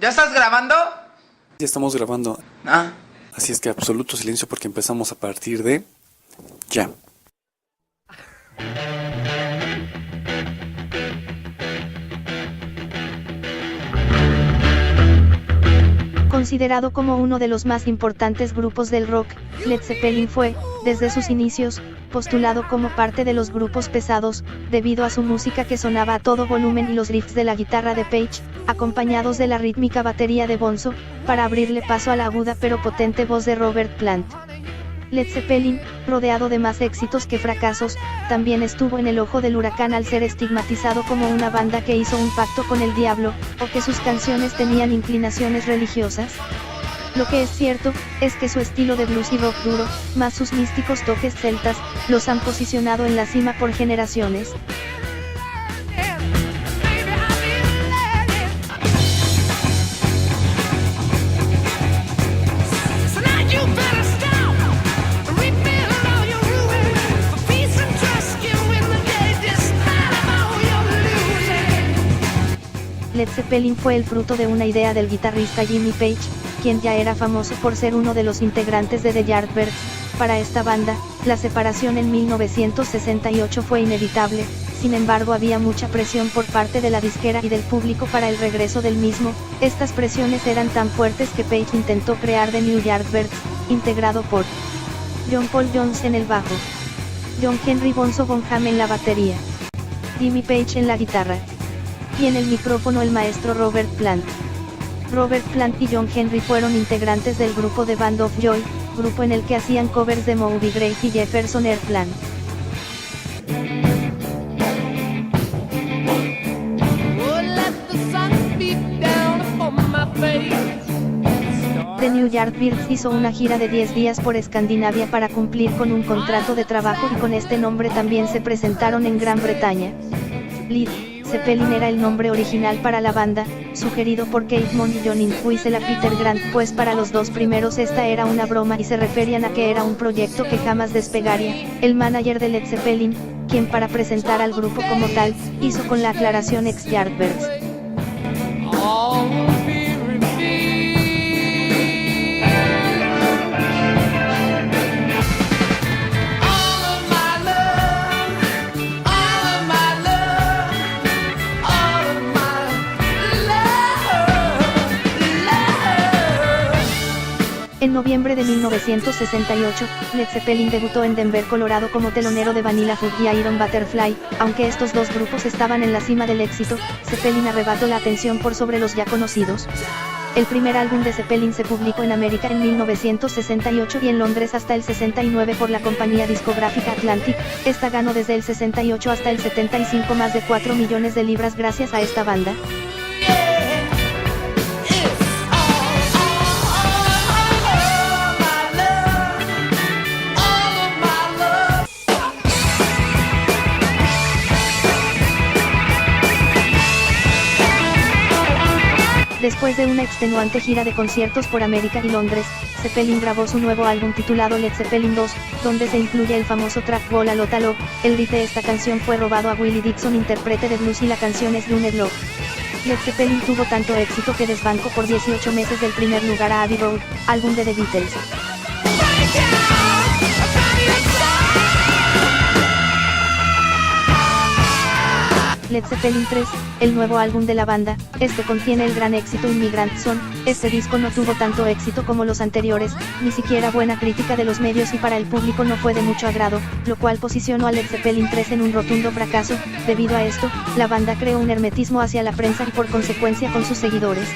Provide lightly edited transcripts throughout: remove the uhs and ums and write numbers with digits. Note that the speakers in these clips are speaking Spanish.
¿Ya estás grabando? Ya estamos grabando. Ah. Así es que absoluto silencio porque empezamos a partir de ya. Considerado como uno de los más importantes grupos del rock, Led Zeppelin fue, desde sus inicios, postulado como parte de los grupos pesados, debido a su música que sonaba a todo volumen y los riffs de la guitarra de Page, acompañados de la rítmica batería de Bonzo, para abrirle paso a la aguda pero potente voz de Robert Plant. Led Zeppelin, rodeado de más éxitos que fracasos, también estuvo en el ojo del huracán al ser estigmatizado como una banda que hizo un pacto con el diablo, o que sus canciones tenían inclinaciones religiosas. Lo que es cierto, es que su estilo de blues y rock duro, más sus místicos toques celtas, los han posicionado en la cima por generaciones. Led Zeppelin fue el fruto de una idea del guitarrista Jimmy Page, quien ya era famoso por ser uno de los integrantes de The Yardbirds. Para esta banda, la separación en 1968 fue inevitable, sin embargo había mucha presión por parte de la disquera y del público para el regreso del mismo. Estas presiones eran tan fuertes que Page intentó crear The New Yardbirds, integrado por John Paul Jones en el bajo, John Henry Bonzo Bonham en la batería, Jimmy Page en la guitarra, y en el micrófono el maestro Robert Plant. Robert Plant y John Henry fueron integrantes del grupo The Band of Joy, grupo en el que hacían covers de Moby Grape y Jefferson Airplane. The New Yardbirds hizo una gira de 10 días por Escandinavia para cumplir con un contrato de trabajo y con este nombre también se presentaron en Gran Bretaña. Led Zeppelin era el nombre original para la banda, sugerido por Keith Moon y John Entwistle a Peter Grant, pues para los dos primeros esta era una broma y se referían a que era un proyecto que jamás despegaría. El manager de Led Zeppelin, quien para presentar al grupo como tal, hizo con la aclaración ex Yardbirds. En noviembre de 1968, Led Zeppelin debutó en Denver, Colorado como telonero de Vanilla Fudge y Iron Butterfly. Aunque estos dos grupos estaban en la cima del éxito, Zeppelin arrebató la atención por sobre los ya conocidos. El primer álbum de Zeppelin se publicó en América en 1968 y en Londres hasta el 69 por la compañía discográfica Atlantic. Esta ganó desde el 68 hasta el 75 más de 4 millones de libras gracias a esta banda. Después de una extenuante gira de conciertos por América y Londres, Zeppelin grabó su nuevo álbum titulado Led Zeppelin II, donde se incluye el famoso track Gola Lota Love. El riff de esta canción fue robado a Willie Dixon, intérprete de blues, y la canción es Runner Love. Led Zeppelin tuvo tanto éxito que desbancó por 18 meses del primer lugar a Abbey Road, álbum de The Beatles. Led Zeppelin III, el nuevo álbum de la banda, este contiene el gran éxito Immigrant Song. Este disco no tuvo tanto éxito como los anteriores, ni siquiera buena crítica de los medios y para el público no fue de mucho agrado, lo cual posicionó a Led Zeppelin III en un rotundo fracaso. Debido a esto, la banda creó un hermetismo hacia la prensa y por consecuencia con sus seguidores.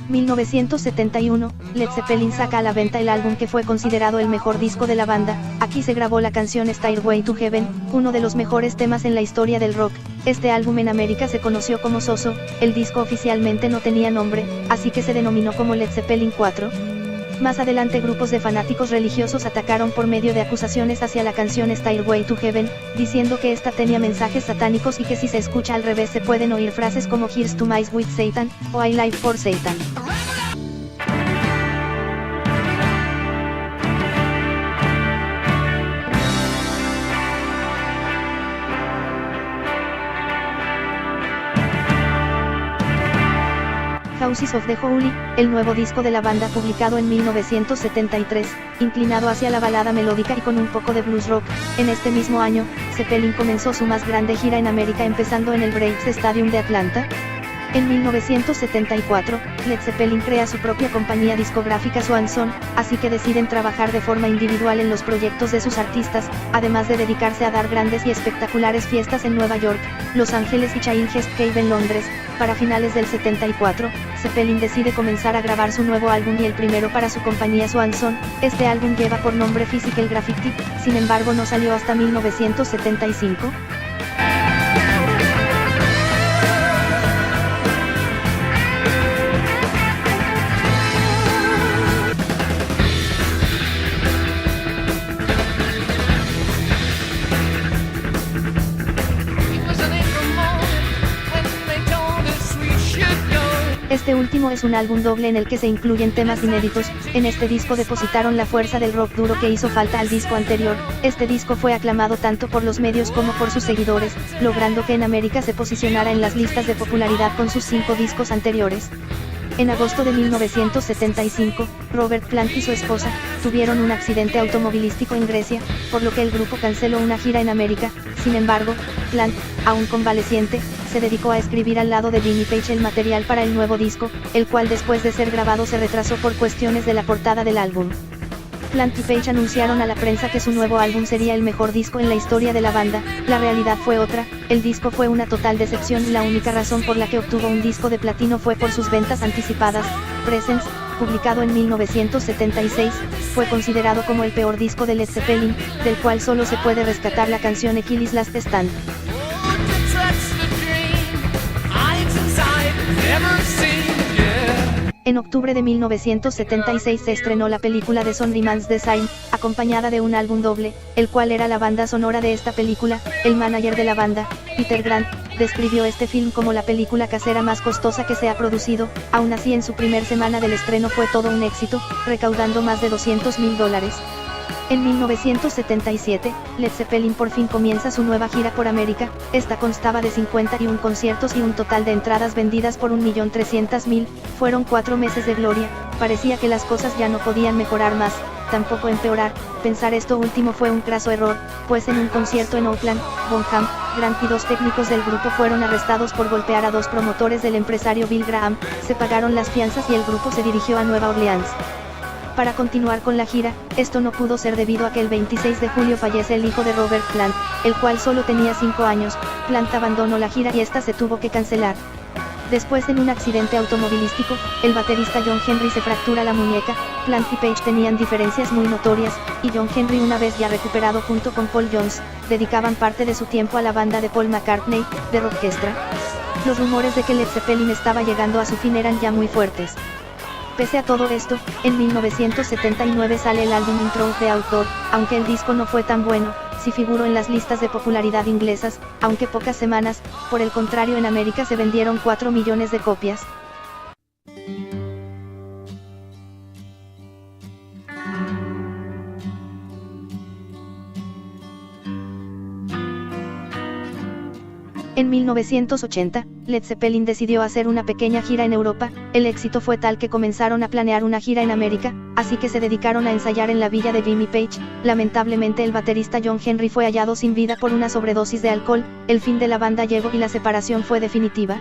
1971, Led Zeppelin saca a la venta el álbum que fue considerado el mejor disco de la banda. Aquí se grabó la canción Stairway to Heaven, uno de los mejores temas en la historia del rock. Este álbum en América se conoció como So-So. El disco oficialmente no tenía nombre, así que se denominó como Led Zeppelin IV. Más adelante grupos de fanáticos religiosos atacaron por medio de acusaciones hacia la canción Stairway to Heaven, diciendo que esta tenía mensajes satánicos y que si se escucha al revés se pueden oír frases como Here's to Mice with Satan, o I Live for Satan. Houses of the Holy, el nuevo disco de la banda publicado en 1973, inclinado hacia la balada melódica y con un poco de blues rock. En este mismo año, Zeppelin comenzó su más grande gira en América empezando en el Braves Stadium de Atlanta. En 1974, Led Zeppelin crea su propia compañía discográfica Swan Song, así que deciden trabajar de forma individual en los proyectos de sus artistas, además de dedicarse a dar grandes y espectaculares fiestas en Nueva York, Los Ángeles y Child's Cave en Londres. Para finales del 74, Zeppelin decide comenzar a grabar su nuevo álbum y el primero para su compañía Swan Song. Este álbum lleva por nombre Physical Graffiti, sin embargo no salió hasta 1975. Este último es un álbum doble en el que se incluyen temas inéditos. En este disco depositaron la fuerza del rock duro que hizo falta al disco anterior. Este disco fue aclamado tanto por los medios como por sus seguidores, logrando que en América se posicionara en las listas de popularidad con sus 5 discos anteriores. En agosto de 1975, Robert Plant y su esposa tuvieron un accidente automovilístico en Grecia, por lo que el grupo canceló una gira en América. Sin embargo, Plant, aún convaleciente, se dedicó a escribir al lado de Jimmy Page el material para el nuevo disco, el cual después de ser grabado se retrasó por cuestiones de la portada del álbum. Plant y Page anunciaron a la prensa que su nuevo álbum sería el mejor disco en la historia de la banda. La realidad fue otra, el disco fue una total decepción y la única razón por la que obtuvo un disco de platino fue por sus ventas anticipadas. Presence, publicado en 1976, fue considerado como el peor disco de Led Zeppelin, del cual solo se puede rescatar la canción Achilles' Last Stand. En octubre de 1976 se estrenó la película The Sonryman's Design, acompañada de un álbum doble, el cual era la banda sonora de esta película. El manager de la banda, Peter Grant, describió este film como la película casera más costosa que se ha producido. Aún así, en su primer semana del estreno fue todo un éxito, recaudando más de $200,000. En 1977, Led Zeppelin por fin comienza su nueva gira por América. Esta constaba de 51 conciertos y un total de entradas vendidas por 1.300.000. Fueron 4 meses de gloria. Parecía que las cosas ya no podían mejorar más, tampoco empeorar. Pensar esto último fue un craso error, pues en un concierto en Oakland, Bonham, Grant y 2 técnicos del grupo fueron arrestados por golpear a 2 promotores del empresario Bill Graham. Se pagaron las fianzas y el grupo se dirigió a Nueva Orleans para continuar con la gira. Esto no pudo ser debido a que el 26 de julio fallece el hijo de Robert Plant, el cual solo tenía 5 años. Plant abandonó la gira y esta se tuvo que cancelar. Después, en un accidente automovilístico, el baterista John Henry se fractura la muñeca. Plant y Page tenían diferencias muy notorias, y John Henry, una vez ya recuperado junto con Paul Jones, dedicaban parte de su tiempo a la banda de Paul McCartney, The Rockestra. Los rumores de que Led Zeppelin estaba llegando a su fin eran ya muy fuertes. Pese a todo esto, en 1979 sale el álbum Intro of the Outdoor. Aunque el disco no fue tan bueno, sí figuró en las listas de popularidad inglesas, aunque pocas semanas. Por el contrario, en América se vendieron 4 millones de copias. En 1980, Led Zeppelin decidió hacer una pequeña gira en Europa. El éxito fue tal que comenzaron a planear una gira en América, así que se dedicaron a ensayar en la villa de Jimmy Page. Lamentablemente, el baterista John Henry fue hallado sin vida por una sobredosis de alcohol. El fin de la banda llegó y la separación fue definitiva.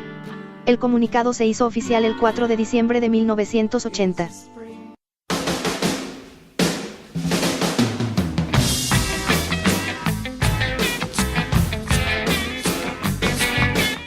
El comunicado se hizo oficial el 4 de diciembre de 1980.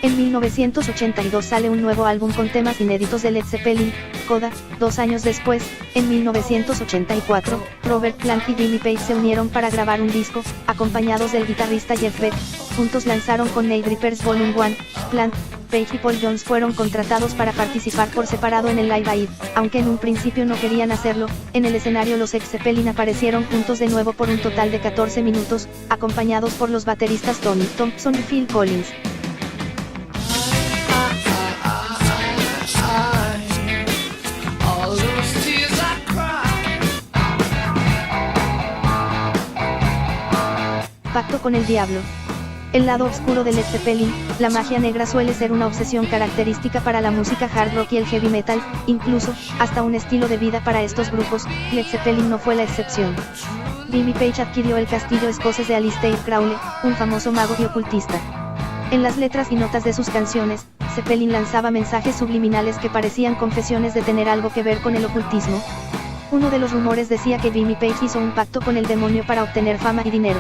En 1982 sale un nuevo álbum con temas inéditos de Led Zeppelin, Coda. 2 años después, en 1984, Robert Plant y Jimmy Page se unieron para grabar un disco, acompañados del guitarrista Jeff Beck. Juntos lanzaron con Night Reapers Volume 1. Plant, Page y Paul Jones fueron contratados para participar por separado en el Live Aid, aunque en un principio no querían hacerlo. En el escenario los ex Zeppelin aparecieron juntos de nuevo por un total de 14 minutos, acompañados por los bateristas Tommy Thompson y Phil Collins. Pacto con el diablo. El lado oscuro de Led Zeppelin, la magia negra suele ser una obsesión característica para la música hard rock y el heavy metal, incluso, hasta un estilo de vida para estos grupos. Led Zeppelin no fue la excepción. Jimmy Page adquirió el castillo escocés de Aleister Crowley, un famoso mago y ocultista. En las letras y notas de sus canciones, Zeppelin lanzaba mensajes subliminales que parecían confesiones de tener algo que ver con el ocultismo. Uno de los rumores decía que Jimmy Page hizo un pacto con el demonio para obtener fama y dinero.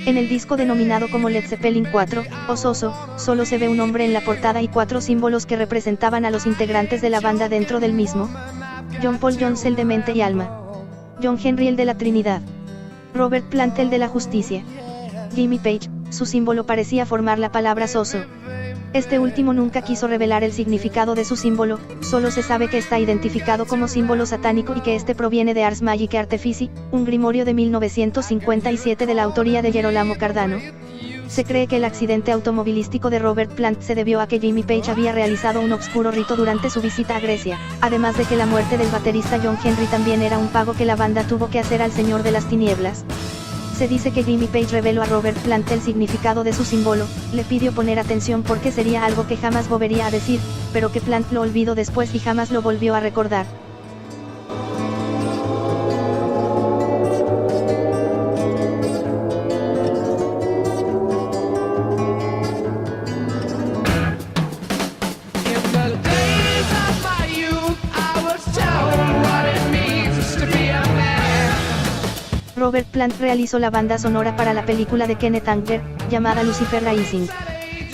En el disco denominado como Led Zeppelin 4, o Soso, solo se ve un hombre en la portada y 4 símbolos que representaban a los integrantes de la banda dentro del mismo. John Paul Jones, el de mente y alma. John Henry, el de la Trinidad. Robert Plant, el de la justicia. Jimmy Page, su símbolo parecía formar la palabra Soso. Este último nunca quiso revelar el significado de su símbolo, solo se sabe que está identificado como símbolo satánico y que este proviene de Ars Magicae Artifici, un grimorio de 1957 de la autoría de Gerolamo Cardano. Se cree que el accidente automovilístico de Robert Plant se debió a que Jimmy Page había realizado un obscuro rito durante su visita a Grecia, además de que la muerte del baterista John Henry también era un pago que la banda tuvo que hacer al Señor de las Tinieblas. Se dice que Jimmy Page reveló a Robert Plant el significado de su símbolo, le pidió poner atención porque sería algo que jamás volvería a decir, pero que Plant lo olvidó después y jamás lo volvió a recordar. Robert Plant realizó la banda sonora para la película de Kenneth Anger, llamada Lucifer Rising.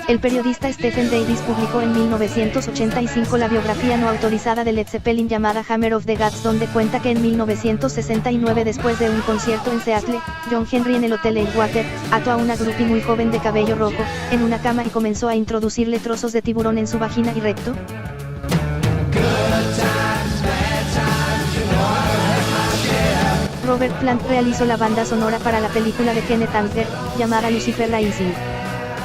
El periodista Stephen Davis publicó en 1985 la biografía no autorizada de Led Zeppelin llamada Hammer of the Gods, donde cuenta que en 1969, después de un concierto en Seattle, John Henry en el Hotel Edgewater, ató a una groupie muy joven de cabello rojo, en una cama y comenzó a introducirle trozos de tiburón en su vagina y recto. Robert Plant realizó la banda sonora para la película de Kenneth Anger, llamada Lucifer Rising.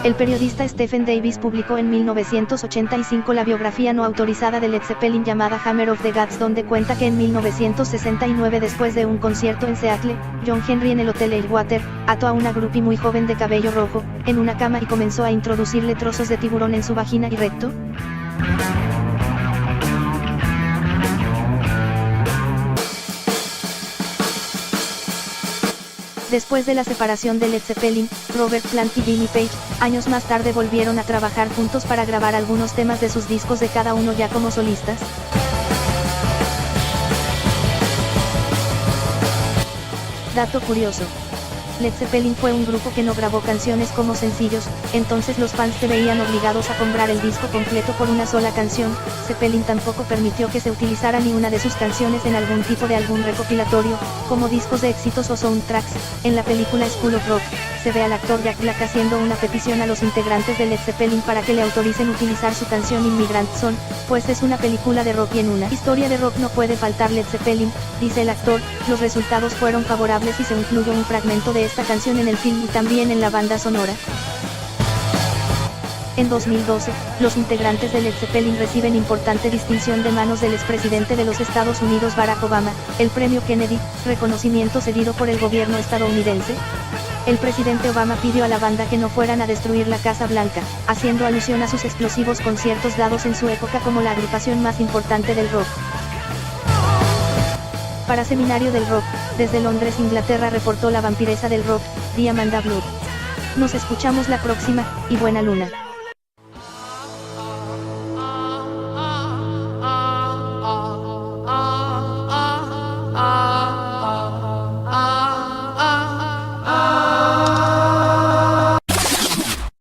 El periodista Stephen Davis publicó en 1985 la biografía no autorizada de Led Zeppelin llamada Hammer of the Gods, donde cuenta que en 1969, después de un concierto en Seattle, John Henry en el Hotel Edgewater, ató a una groupie muy joven de cabello rojo, en una cama y comenzó a introducirle trozos de tiburón en su vagina y recto. Después de la separación de Led Zeppelin, Robert Plant y Jimmy Page, años más tarde volvieron a trabajar juntos para grabar algunos temas de sus discos de cada uno ya como solistas. Dato curioso. Led Zeppelin fue un grupo que no grabó canciones como sencillos, entonces los fans se veían obligados a comprar el disco completo por una sola canción. Zeppelin tampoco permitió que se utilizara ni una de sus canciones en algún tipo de álbum recopilatorio, como discos de éxitos o soundtracks. En la película School of Rock, se ve al actor Jack Black haciendo una petición a los integrantes de Led Zeppelin para que le autoricen utilizar su canción Immigrant Song, pues es una película de rock y en una historia de rock no puede faltar Led Zeppelin, dice el actor. Los resultados fueron favorables y se incluyó un fragmento de esta canción en el film y también en la banda sonora. En 2012, los integrantes de Led Zeppelin reciben importante distinción de manos del expresidente de los Estados Unidos Barack Obama, el premio Kennedy, reconocimiento cedido por el gobierno estadounidense. El presidente Obama pidió a la banda que no fueran a destruir la Casa Blanca, haciendo alusión a sus explosivos conciertos dados en su época como la agrupación más importante del rock. Para Seminario del Rock, desde Londres, Inglaterra, reportó la vampiresa del rock, Diamanda Blood. Nos escuchamos la próxima, y buena luna.